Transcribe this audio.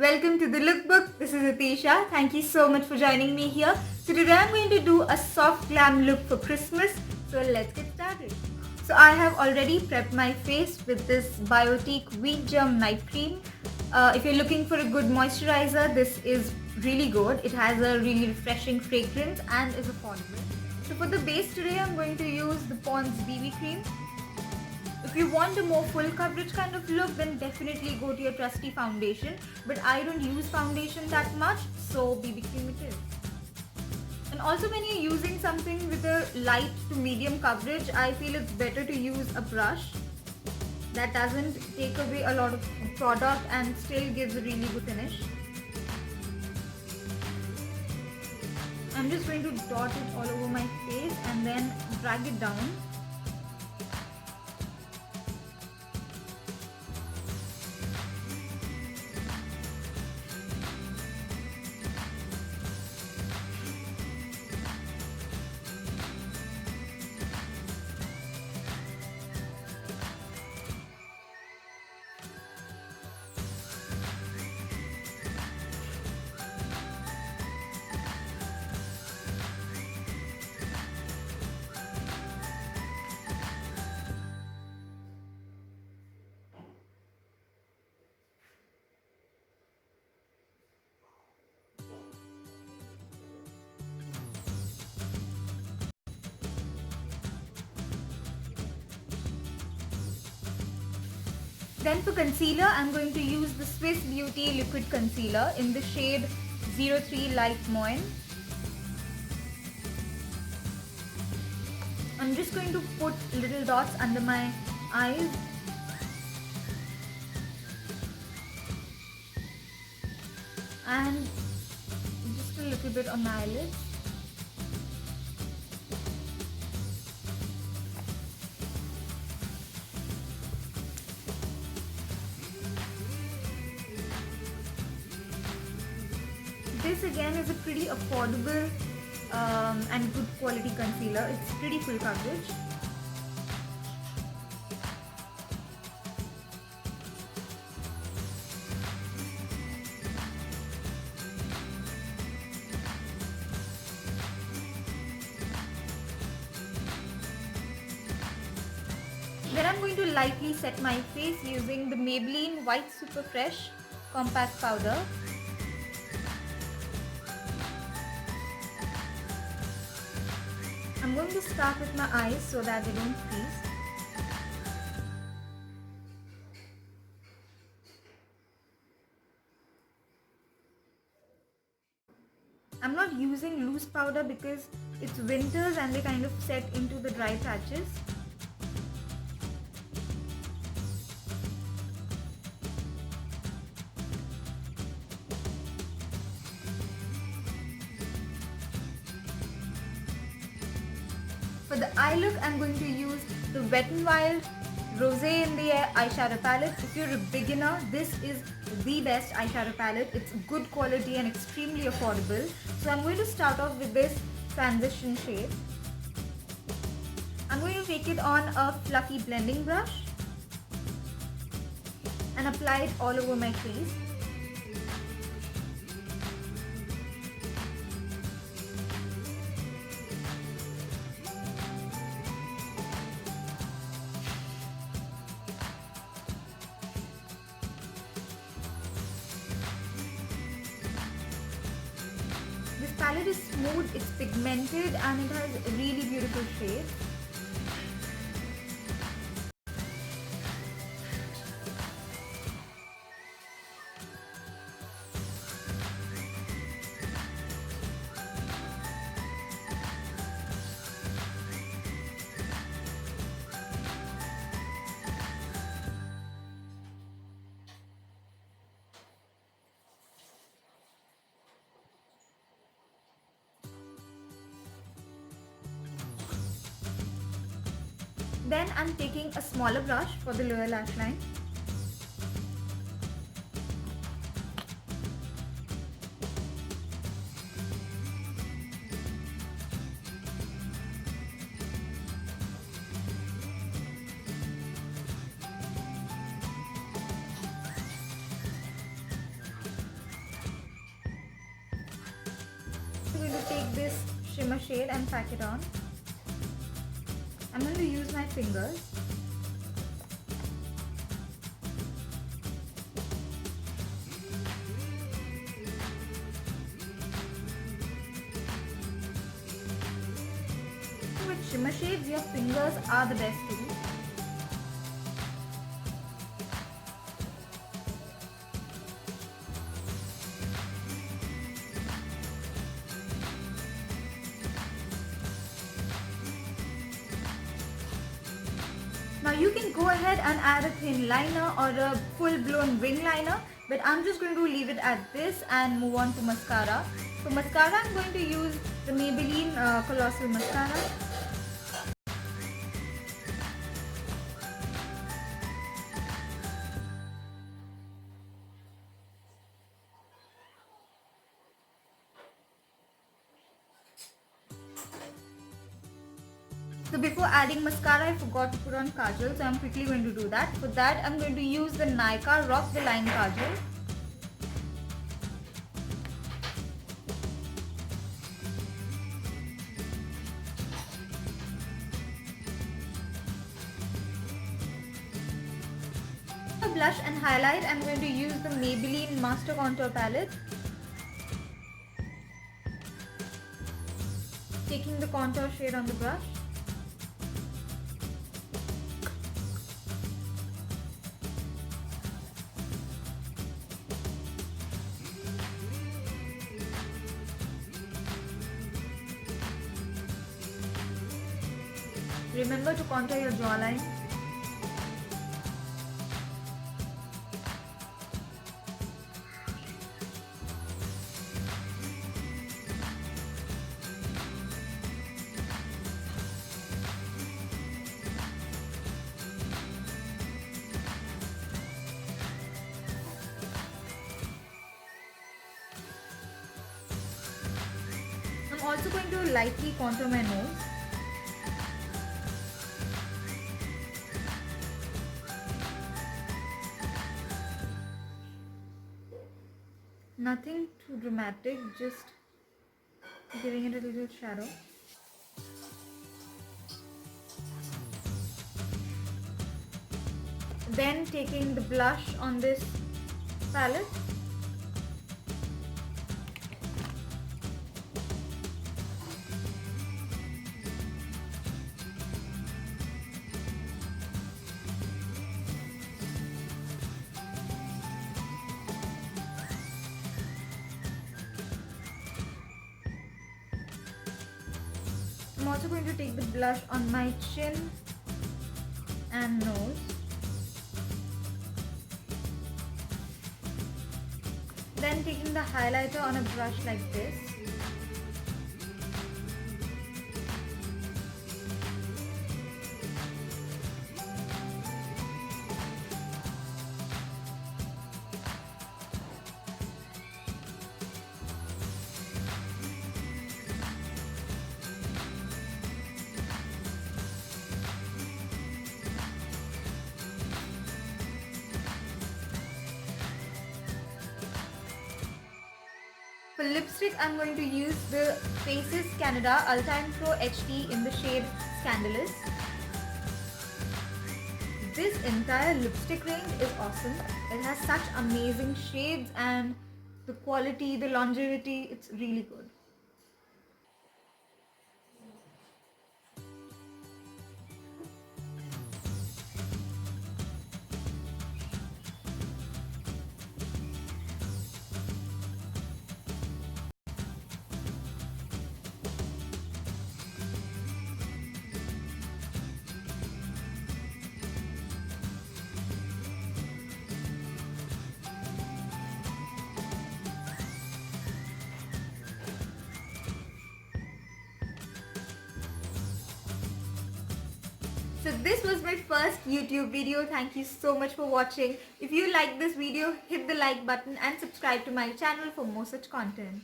welcome to the lookbook. This is Itishaa. Thank you so much for joining me here. So today I'm going to do a soft glam look for Christmas. So let's get started. So I have already prepped my face with this Biotique Wheat Germ Night Cream. If you're looking for a good moisturizer, this is really good. It has a really refreshing fragrance and is affordable. So for the base today, I'm going to use the Pond's BB Cream. If you want a more full coverage kind of look, then definitely go to your trusty foundation. But I don't use foundation that much, so BB cream it is. And also when you're using something with a light to medium coverage, I feel it's better to use a brush that doesn't take away a lot of product and still gives a really good finish. I'm just going to dot it all over my face and then drag it down. Then for concealer, I'm going to use the Swiss Beauty Liquid Concealer in the shade 03 Light Moin. I'm just going to put little dots under my eyes. And just a little bit on my eyelids. This again is a pretty affordable and good quality concealer. It's pretty full coverage. Then I'm going to lightly set my face using the Maybelline White Super Fresh Compact Powder. I'm going to start with my eyes so that they don't freeze. I'm not using loose powder because it's winters and they kind of set into the dry patches. For the eye look, I'm going to use the Wet n Wild Rosé in the Air eyeshadow palette. If you're a beginner, this is the best eyeshadow palette. It's good quality and extremely affordable. So I'm going to start off with this transition shade. I'm going to take it on a fluffy blending brush and apply it all over my face. This palette is smooth, it's pigmented and it has really beautiful shades. Then I'm taking a smaller brush for the lower lash line. take this shimmer shade and pack it on. I'm going to use my fingers. With shimmer shades, your fingers are the best to use. Now you can go ahead and add a thin liner or a full-blown wing liner, but I'm just going to leave it at this and move on to mascara. For mascara, I'm going to use the Maybelline Colossal mascara. So before adding mascara, I forgot to put on kajal, so I'm quickly going to do that. For that, I'm going to use the Nykaa Rock the Line Kajal. For blush and highlight, I'm going to use the Maybelline Master Contour Palette. Taking the contour shade on the brush. Remember to contour your jawline. I'm also going to lightly contour my nose. Nothing too dramatic, just giving it a little shadow. Then taking the blush on this palette. I'm also going to take the blush on my chin and nose. Then taking the highlighter on a brush like this. For lipstick, I'm going to use the Faces Canada Ultime proHD in the shade Scandalous. This entire lipstick range is awesome. It has such amazing shades and the quality, the longevity, it's really good. So this was my first YouTube video. Thank you so much for watching. If you like this video, hit the like button and subscribe to my channel for more such content.